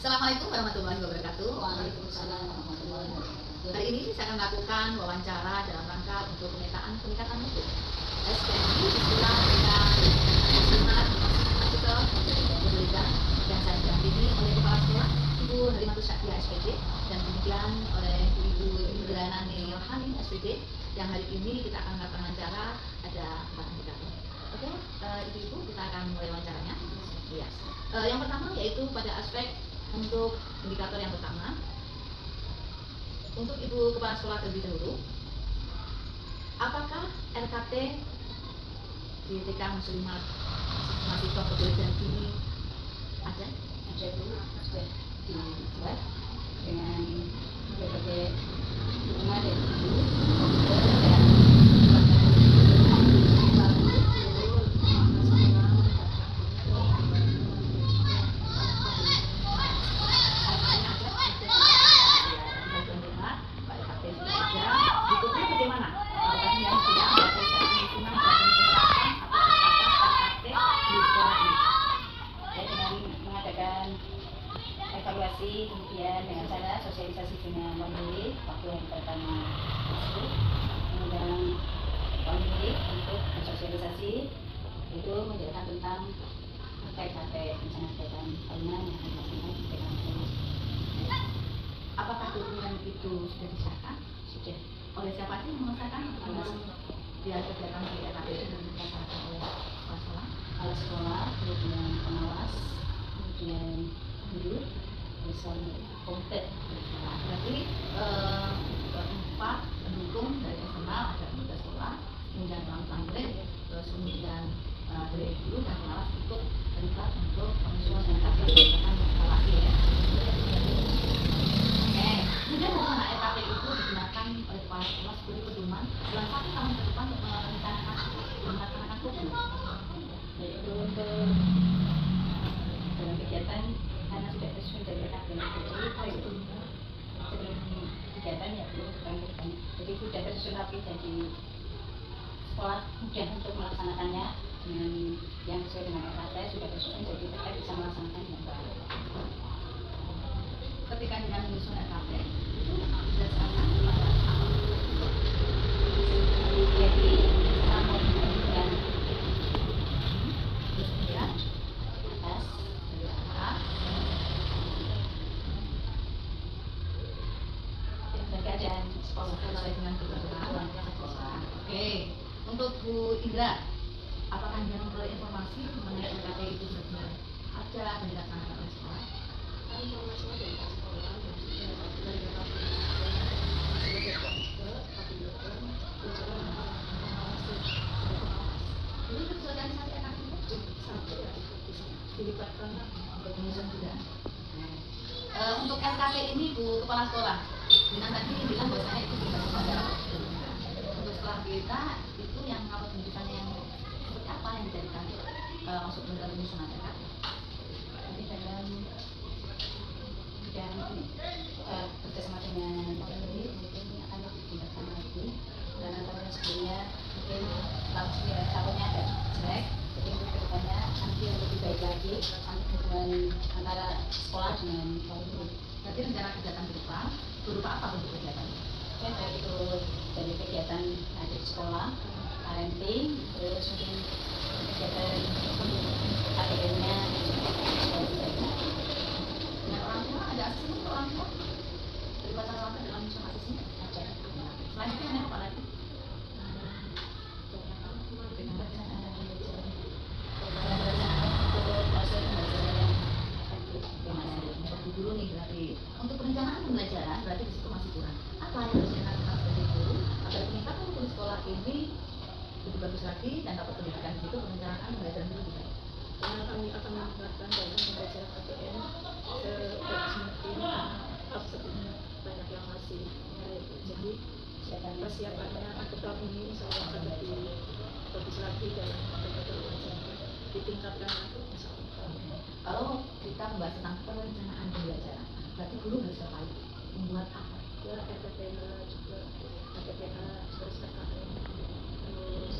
Assalamualaikum warahmatullahi wabarakatuh. Waalaikumsalam warahmatullahi wabarakatuh. Hari ini saya akan melakukan wawancara dalam rangka untuk pemetaan peningkatan mutu SPMI di sekolah Muslimat Artikel Pendidikan yang saya didampingi oleh Kepala Sekolah Ibu Halimatus Syakiyah SPD dan kemudian oleh Ibu Indrayani Yohani SPD yang hari ini kita akan melakukan wawancara ada 4 indikator. Oke, Ibu-ibu kita akan mulai wawancaranya. Ya. Yang pertama yaitu pada aspek untuk indikator yang pertama, untuk Ibu Kepala Sekolah terlebih dahulu, apakah RKT di TK Muslimat Mahasiswa Kepolisian ini ada? Ada itu sudah dibuat dengan berbagai dukungan dari ibu, komputer dan evaluasi, kemudian dengan cara sosialisasi dengan pemilih waktu yang pertama masuk, kemudian pemilih untuk bersosialisasi itu menjelaskan tentang TKP rencana kegiatan tahunan yang akan dilaksanakan di TKP. Apakah dokumen itu sudah disahkan? Sudah. Oleh siapa sih mengesahkan? Biar kegiatan di TKP itu dilaksanakan oleh kepala sekolah. Kepala sekolah, kemudian pengawas, kemudian guru, bersama komputer. Berarti 4 pendukung dari eksternal ada petugas sekolah, kemudian orang murid, terus kemudian dari guru dan pengawas ikut terlibat untuk pengusulan dan melakukan evaluasi ya. Oke, kemudian rencana RKP itu digunakan oleh kepala sekolah sebagai pedoman dalam 1 tahun ke depan untuk melaksanakan tugas. Yaitu untuk dalam kegiatan karena sudah sesuai dari RKP itu kegiatan ya belum kegiatan. Jadi sudah tersusun rapi jadi sekolah mudah untuk melaksanakannya dengan yang sesuai dengan RKP sudah tersusun jadi mereka bisa melaksanakan dengan baik. Ketika dengan menyusun RKP itu berdasarkan kepada apa? Jadi namun kemudian Terus kemudian atas dari atas. dan keadaan sekolah Sesuai dengan kebutuhan sekolah. Oke, untuk Bu Indra, apakah Anda memperoleh informasi mengenai RKT itu sebenarnya ada dan dilaksanakan oleh sekolah? informasinya dari sekolah Jadi sosialisasi RKT itu sampai dilibatkan untuk menyusun juga. Untuk RKT ini Bu Kepala Sekolah, Bina tadi bilang bahwasanya itu dibagi pada untuk sekolah kita itu yang kalau pendidikannya yang seperti apa yang dijadikan masuk dalam penyusunan RKT? jadi dalam bidang ini bersama dengan pemilih mungkin akan lebih ditingkatkan lagi karena tahun sebelumnya mungkin tahunnya agak jelek, jadi untuk kedepannya nanti yang lebih baik lagi hubungan antara sekolah dengan pemilih. Berarti rencana kegiatan berupa apa bentuk kegiatan? Kan baik itu dari kegiatan adik sekolah, parenting, terus mungkin kegiatan ATM-nya Dengan orang tua ada asisten untuk orang tua? Terlibatkan orang tua dalam menyusun asisten? ada. Selanjutnya ada apa lagi? Dulu nih berarti untuk perencanaan pembelajaran berarti di situ masih kurang. Apa yang harus dilakukan sebagai guru agar peningkatan mutu di sekolah ini lebih bagus lagi dan dapat pendidikan di situ perencanaan pembelajaran itu lebih baik. Karena kami akan melakukan dalam pembelajaran ATM sebagus mungkin absennya banyak yang masih menarik. Jadi persiapannya untuk tahun ini insya Allah akan lebih bagus lagi dalam pembelajaran ditingkatkan lagi insya Allah. Kalau kita membahas tentang perencanaan pembelajaran, berarti guru harus terkait membuat apa? Ya RPPH juga RPPH terus KKN terus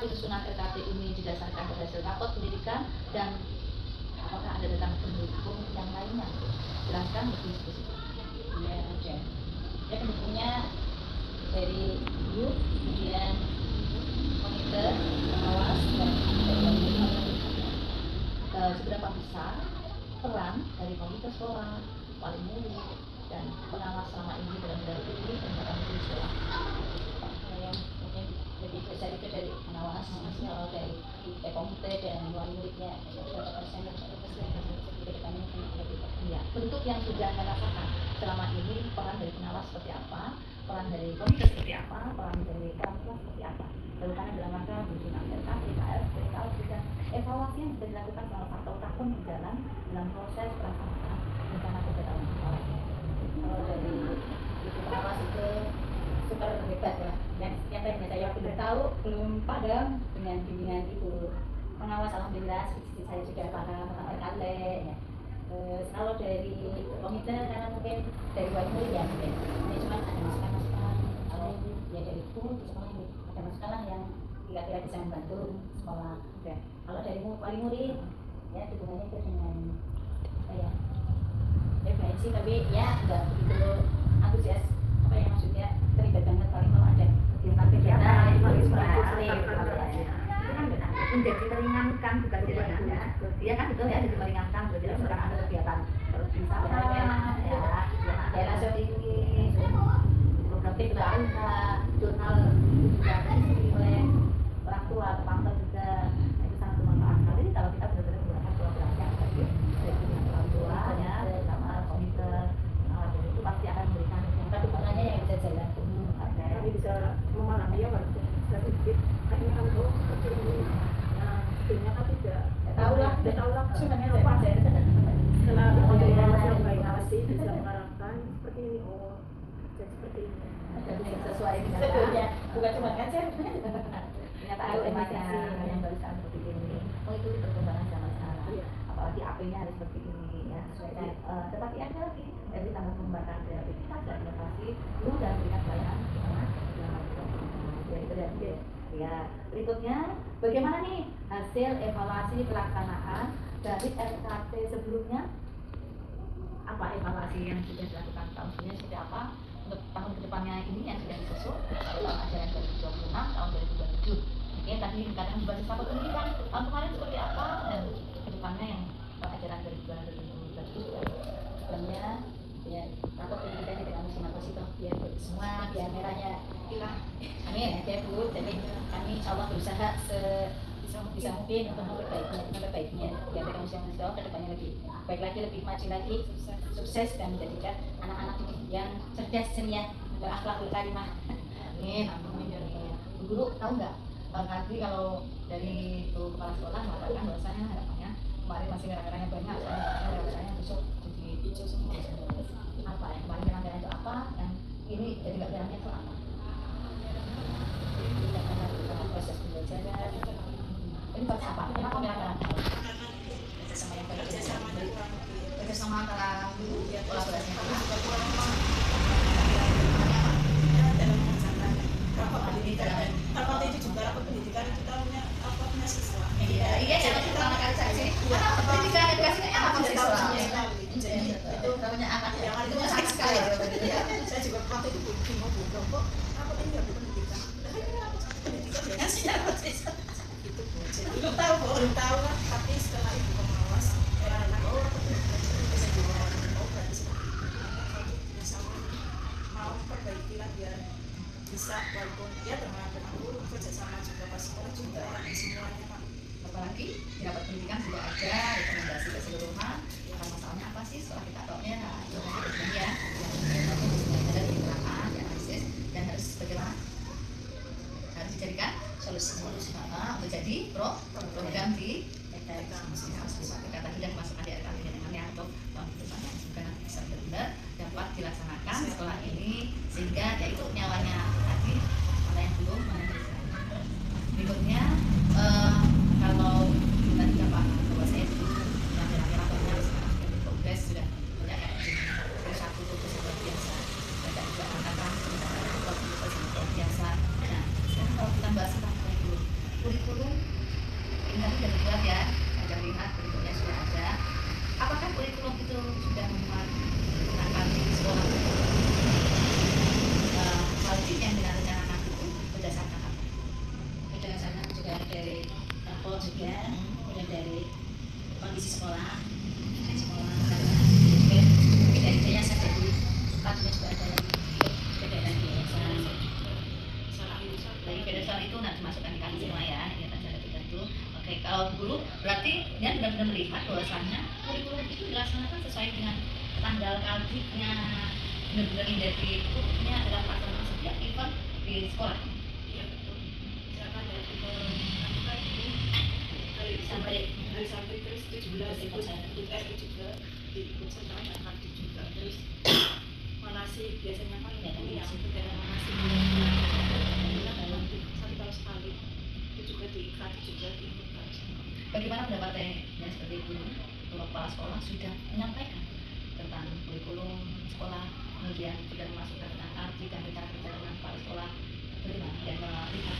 penyusunan RKT ini didasarkan pada hasil rapot pendidikan dan apakah ada tentang pendukung yang lainnya? Jelaskan lebih spesifik. Ya, ada. Ya, pendukungnya dari guru, kemudian monitor, pengawas, dan Seberapa besar peran dari komite sekolah, wali murid, dan pengawas selama ini dalam mendampingi pendidikan sekolah? yang mungkin lebih besar itu dari pengawas, maksudnya kalau dari komite dan wali muridnya berapa persen ke depannya lebih. Ya, bentuk yang sudah Anda rasakan selama ini, peran dari pengawas seperti apa, peran dari komite seperti apa, peran dari orang tua seperti apa, terutama dalam rangka penyusunan RKT, KLP, dan evaluasi yang sudah dilakukan selama 1 tahun berjalan dalam proses pelaksanaan rencana kegiatan sekolah. Kalau dari ibu pengawas itu super hebat ya. Yang tadinya saya belum tahu, belum paham dengan bimbingan ibu pengawas, alhamdulillah saya juga paham tentang RKT ya. Kalau dari komite karena mungkin dari wali murid ya mungkin ini cuma ada masukan-masukan, kalau ya dari ibu di sekolah ini ada masukan yang kira-kira bisa membantu sekolah. Ya. Kalau dari wali murid ya dukungannya itu dengan apa ya referensi, tapi ya enggak begitu antusias, apa ya maksudnya terlibat banget paling kalau ada kegiatan menjadi meringankan tugas Anda. Dia kan betul ya, jadi meringankan, berarti sekarang ada kegiatan wisata ya langsung ini program kita jurnal juga diisi oleh orang tua atau pantau juga, itu sangat bermanfaat sekali kalau kita benar-benar menggunakan kolaborasi yang baik dari orang tua ya, sama komite, dan itu pasti akan memberikan dukungannya yang bisa jalan. Kami bisa memahami ya waktu sedikit ini kan tuh seperti ini. Nah, sebenarnya kan tidak Tahu lah, sebenarnya apa aja. Setelah evaluasi yang baik pasti bisa mengarahkan seperti ini, oh jadi seperti ini. Sesuai dengan sebelumnya, bukan cuma kaca. Tahu temanya yang barusan seperti ini, mengikuti perkembangan zaman sekarang, apalagi AP-nya harus seperti ini ya. Tetapi ada lagi dari tambah pengembangan kreativitas dan inovasi guru dan berikan pelayanan ya. Berikutnya, bagaimana nih hasil evaluasi pelaksanaan dari RKT sebelumnya? Apa evaluasi yang sudah dilakukan tahun sebelumnya, seperti apa untuk tahun kedepannya ini yang sudah disusun tahun ajaran 2026 tahun 2027? Oke, tadi dikatakan berbasis rapor pendidikan tahun kemarin seperti apa, dan kedepannya yang ajaran 2027 Sebenarnya ya rapor pendidikan kita kami simak positif biar semua biar merahnya hilang. Amin ya Bu. Jadi kami insya Allah berusaha bisa mungkin untuk memperbaikinya biar kami bisa mencoba ke depannya lebih baik lagi, lebih maju lagi, sukses dan menjadikan anak-anak yang cerdas, ceria, berakhlakul karimah. Amin. Guru tahu nggak, Bang Kardi, kalau dari itu kepala sekolah mengatakan bahwasanya harapannya kemarin masih merah-merahnya banyak, merah-merahnya besok jadi hijau semua. Apa yang kemarin merah-merahnya itu apa, yang ini jadi nggak merahnya itu apa? Kita akan proses pembelajaran. Ini proses apa? Kenapa merah-merah? Kerjasama yang baik, Kerjasama antara guru, kolaborasinya dalam mengerjakan rapor pendidikan. Rapor itu juga rapor pendidikan itu tahunya rapornya siswa. Iya, jangan pertama kali saya sini. Karena pendidikan edukasinya apa siswa? Itu namanya anak yang itu itu menarik sekali. saya juga waktu itu bingung kok rapor ini nggak pendidikan. Ini rapor pendidikan ya sih rapor siswa. Itu jadi belum tahu kan, tapi setelah ibu pengawas ya rapor pendidikan bisa dibawa berarti seperti itu. Sama mau perbaiki lah biar bisa walaupun ya teman-teman guru kerjasama juga pas sekolah juga semuanya Pak. Apalagi di rapat pendidikan sudah ada rekomendasi keseluruhan, masalahnya apa sih setelah kita tahunya, itu nanti ya ada di keterangan, dianalisis, dan harus bagaimana, harus dijadikan solusi untuk jadi program di kita tadi sudah masukkan di RKT dengan untuk tahun depannya, semoga nanti bisa benar-benar dapat dilaksanakan setelah ini, sehingga yaitu nyawanya tadi mana yang belum, mana yang bisa. Berikutnya kalau tadi Bapak bahwa saya dulu yang rapornya sekarang sudah progres, sudah banyak yang dari satu tugas luar biasa, banyak juga angkatan luar biasa. Nah, sekarang kalau kita bahas tentang kurikulum kaltiknya benar-benar menjadi ini adalah pelaksanaan setiap event di sekolah. Iya betul. Misalkan dari kita ini hari sampai terus 17 ikut juga diikut serta aktif juga. Terus manasik biasanya kan yang kegiatan manasik satu tahun sekali itu juga diikut juga diikutkan. Bagaimana pendapatnya seperti itu? Kalau kepala sekolah sudah menyampaikan tentang kurikulum sekolah, kemudian juga memasukkan tentang arti dan rencana-rencana dengan kepala sekolah, bagaimana dan melihat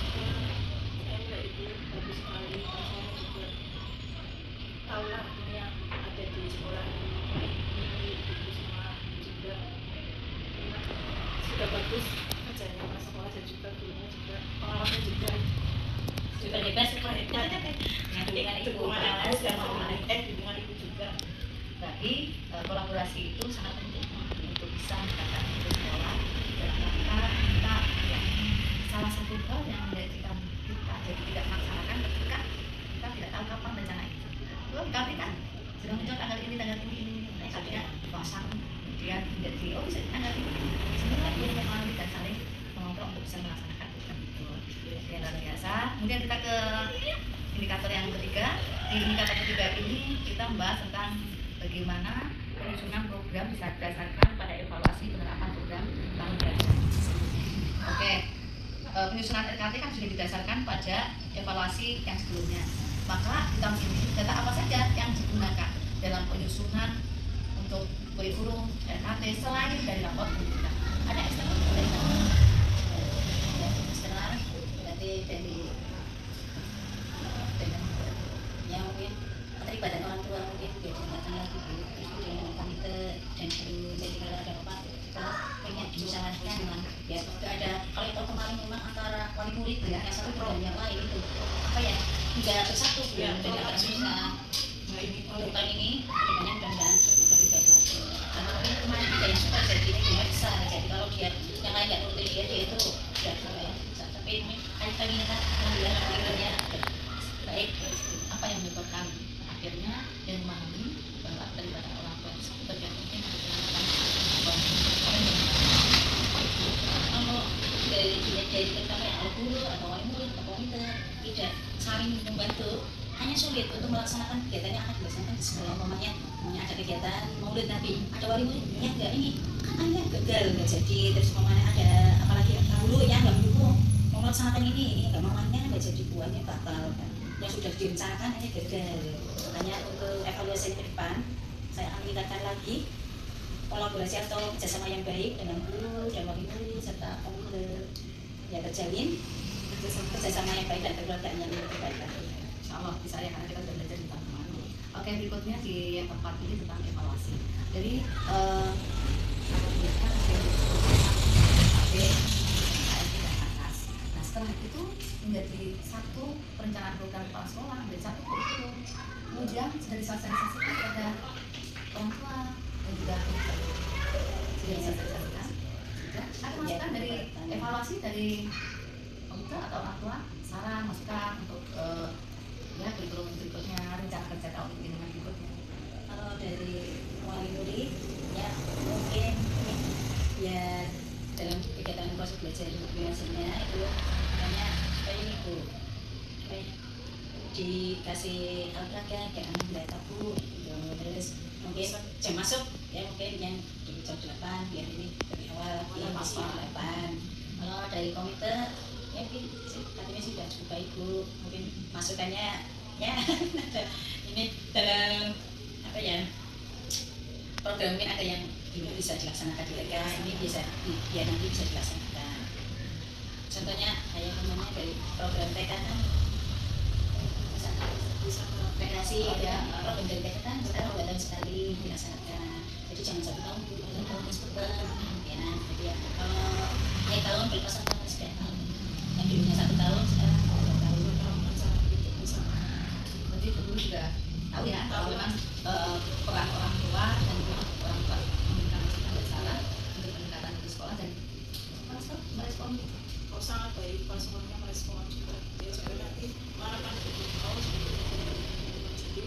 Saya melihat itu bagus sekali. Saya juga tahu lah ini yang ada di sekolah ini itu semua juga memang sudah bagus kerjanya mas sekolah dan juga gurunya juga pengalamannya juga super hebat dengan dukungan ibu, dukungan ibu juga. bagi kolaborasi itu sangat penting untuk bisa mendapatkan itu sekolah dalam rangka kita ya, salah satu hal yang menjadikan kita jadi tidak melaksanakan ketika kita tidak tahu kapan rencana itu. Kami kan sudah muncul tanggal ini tidak pasang kemudian menjadi bisa di tanggal ini sebenarnya dia memahami dan saling mengontrol untuk bisa melaksanakan program itu. Oke, luar biasa. Kemudian kita ke indikator yang ketiga. Di indikator ketiga ini kita membahas tentang bagaimana penyusunan program bisa berdasarkan pada evaluasi penerapan program tahun belajar. Oke, penyusunan RKT kan sudah didasarkan pada evaluasi yang sebelumnya. Maka di tahun ini data apa saja yang digunakan dalam penyusunan untuk kurikulum RKT selain dari rapor pemerintah? Ada eksternal atau internal? Eksternal berarti dari ya mungkin keterlibatan orang tua mungkin dia datang lagi bu dengan komite dan guru. Jadi kalau ada apa kita pengen diusahakan memang ya tidak ada. Kalau yang kemarin memang antara wali murid ya yang satu dengan yang lain itu apa ya tidak bersatu ya, jadi agak susah. Untuk tahun ini kedepannya mudah-mudahan lebih baik lagi. Karena mungkin kemarin ada yang suka jadi ini besar. Jadi kalau dia yang lain nggak nurutin dia itu sudah apa ya. Tapi ini kali ini kan alhamdulillah pikirannya baik. Apa yang menyebabkan akhirnya yang memahami bahwa daripada orang tua itu satu bagian penting untuk melakukan kalau dari terutama yang guru atau wali murid atau komite tidak saling membantu, hanya sulit untuk melaksanakan kegiatan yang akan dilaksanakan di sekolah. Umpamanya ada kegiatan maulid Nabi, ada wali murid yang enggak ini kan ayah gagal nggak jadi, terus umpamanya ada apalagi guru yang nggak mendukung mau melaksanakan ini nggak mamanya nggak jadi, buahnya batal kan. Yang sudah direncanakan hanya gagal. Makanya untuk evaluasi ke depan saya akan tingkatkan lagi kolaborasi atau kerjasama yang baik dengan guru dan wali murid serta komite ya terjalin kerjasama yang baik dan kekeluargaan yang lebih baik lagi. Insya Allah bisa ya karena kita sudah belajar tentang kemana. Oke, berikutnya di yang keempat ini tentang evaluasi. Jadi nah setelah itu menjadi satu perencanaan program kepala sekolah, menjadi satu kurikulum, kemudian sudah disosialisasikan pada orang tua dan juga sudah disosialisasikan. Ada masukan dari evaluasi dari komite atau orang tua, saran masukan untuk ya kurikulum berikutnya, rencana kerja tahun ini dengan berikutnya. Kalau dari wali murid ya mungkin ya dalam kegiatan proses belajar biasanya itu makanya kayak ini bu kayak dikasih olahraga jangan mulai tabu gitu. Terus mungkin jam masuk ya mungkin yang dari jam 8 biar ini dari awal yang pas 8. Kalau dari komite ya mungkin katanya sudah cukup baik bu, mungkin masukannya ya ini dalam apa ya program mungkin ada yang dulu bisa dilaksanakan di mereka, ini bisa biar nanti bisa dilaksanakan. Contohnya kayak namanya dari program TK kan bisa federasi ya, program dari TK kan sekarang 2 tahun sekali dilaksanakan. Jadi jangan 1 tahun, 2 tahun sebentar ya. Jadi ya kalau ya tahun berpasangan sudah tahun yang dulunya 1 tahun sekarang 2 tahun. Berarti dulu juga tahu ya kalau memang peran orang tua dan juga orang tua memberikan masukan dan saran untuk peningkatan di sekolah dan merespon. Oh sangat baik, pas semuanya merespon juga. Dia juga nanti mana kan itu tahu jadi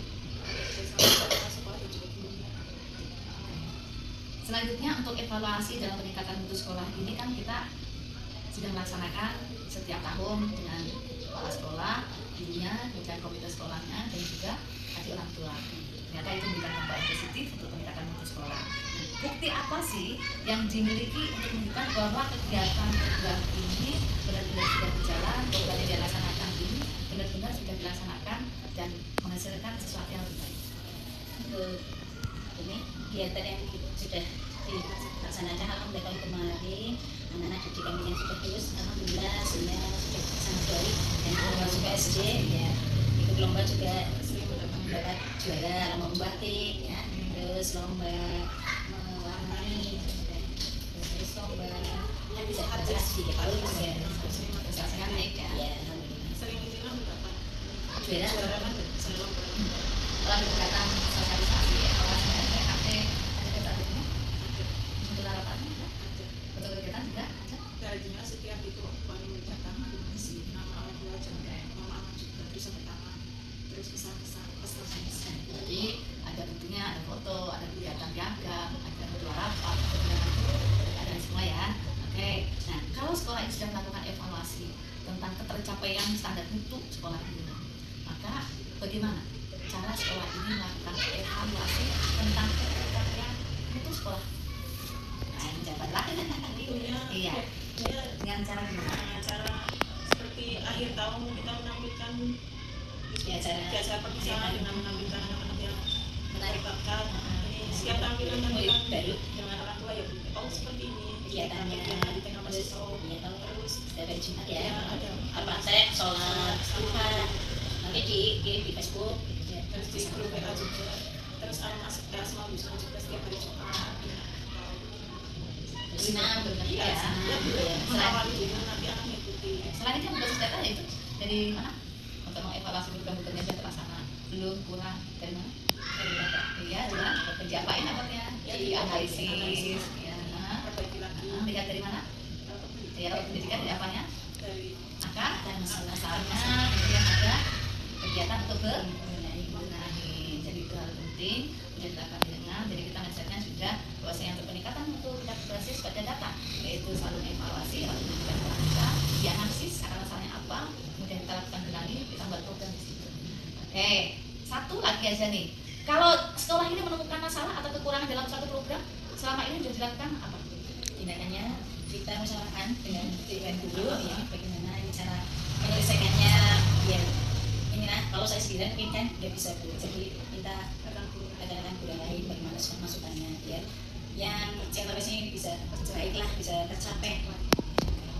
saya sama sekolah dan juga gurunya Selanjutnya untuk evaluasi dalam peningkatan mutu sekolah ini kan kita sudah melaksanakan setiap tahun dengan kepala sekolah, gurunya, kemudian komite sekolahnya, dan juga adik orang tua. Ternyata itu memberikan dampak positif untuk peningkatan mutu sekolah. Nah, bukti apa sih yang dimiliki untuk menunjukkan bahwa kegiatan ini benar-benar sudah berjalan, program yang dilaksanakan ini benar-benar sudah dilaksanakan dan menghasilkan sesuatu yang lebih baik? Untuk ini kegiatan yang sudah dilaksanakan alhamdulillah tahun kemarin, anak-anak didik kami yang sudah lulus alhamdulillah hasilnya sudah sangat baik, dan kalau juga SD ya ikut lomba juga sering mendapat juara, lomba membatik ya, terus lomba mewarnai, terus lomba bisa di halus ya, prestasinya naik ya, alhamdulillah. Sering itulah mendapat Juara kan selalu Setelah kegiatan sosialisasi, evaluasi dan PKT, ada kegiatannya? Untuk harapannya ada? Untuk kegiatan juga ada? gajinya setiap itu kami mencatat isi nama orang tua juga, mama juga bisa pertama, terus pesan-pesan. Jadi ada buktinya, ada foto, ada kegiatan piagam, ada ketua rapat, ada semua ya. Oke, nah kalau sekolah ini sudah melakukan evaluasi tentang ketercapaian standar mutu sekolah ini, maka bagaimana cara sekolah ini melakukan evaluasi tentang ketercapaian mutu sekolah? Nah, jawaban lagi iya, dengan cara gimana? Cara seperti akhir tahun kita menampilkan biasa perpisahan dengan menampilkan anak-anak yang menarik bakat. Ini setiap tampilan baru dengan orang tua ya, oh seperti ini kegiatannya di tengah mahasiswa terus setiap hari Jumat ya, ada apa saya sholat duha nanti di Facebook gitu ya. terus di grup WA juga, terus asma bisa juga setiap hari Jumat. Senang benar Iya, ya. mengawali juga nanti anak mengikuti. Selain itu berbasis data itu dari mana? Untuk mengevaluasi program-program yang sudah terlaksana belum kurang dari mana? Dari data. Iya, dengan kerja apa ini namanya? Jadi analisis. Ya, Perbaiki lagi lihat dari mana? Ya, pendidikan dari apanya? dari Maka dan masalahnya kemudian ada kegiatan untuk benahi. Jadi itu hal penting untuk dilakukan dengan. Jadi kita mengajarkan juga bahwa yang peningkatan itu tidak berbasis pada data, yaitu selalu evaluasi, lalu kita analisa, dianalisis akar masalahnya apa, kemudian kita lakukan benahi, kita buat program di situ. Oke, satu lagi aja nih. Kalau sekolah ini menemukan masalah atau kekurangan dalam suatu program, selama ini sudah dilakukan apa? Tindakannya kita musyawarahkan dengan guru ya, bagaimana cara menyelesaikannya biar inilah kalau saya sendiri mungkin kan nggak bisa bu, jadi minta kadang-kadang guru lain bagaimana masukannya biar yang terbaiknya ini bisa baiklah bisa tercapai.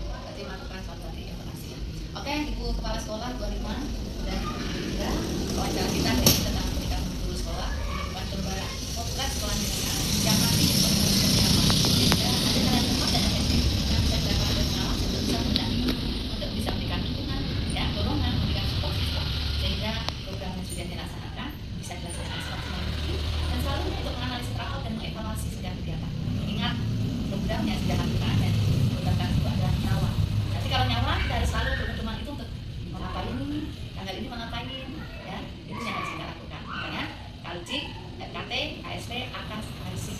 Berarti melakukan suatu informasi. Oke, Ibu Kepala Sekolah 25 dan juga wawancara kita tentang pendidikan guru sekolah, pendidikan kembali potret sekolah Indonesia yang nanti seperti apa. Sehingga ada cara cepat dan efektif yang bisa dilakukan bersama untuk bisa mendampingi, untuk bisa memberikan dukungan, ya dorongan, memberikan support system sehingga program yang sudah dilaksanakan bisa dilaksanakan semaksimal mungkin dan selalu untuk menganalisis rapor dan mengevaluasi sedang kegiatan. Ingat program yang sudah lakukan dan program itu adalah nyawa. Jadi kalau nyawa kita harus selalu berpedoman itu untuk mengapain ini, tanggal ini mengapain, ya itu yang harus kita lakukan. Makanya KLC, FKT, KSP akan analisis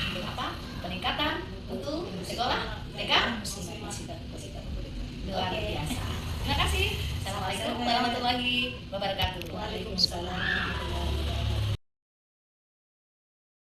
untuk apa? Peningkatan untuk sekolah TK luar biasa. Terima kasih. Assalamualaikum warahmatullahi wabarakatuh. Waalaikumsalam.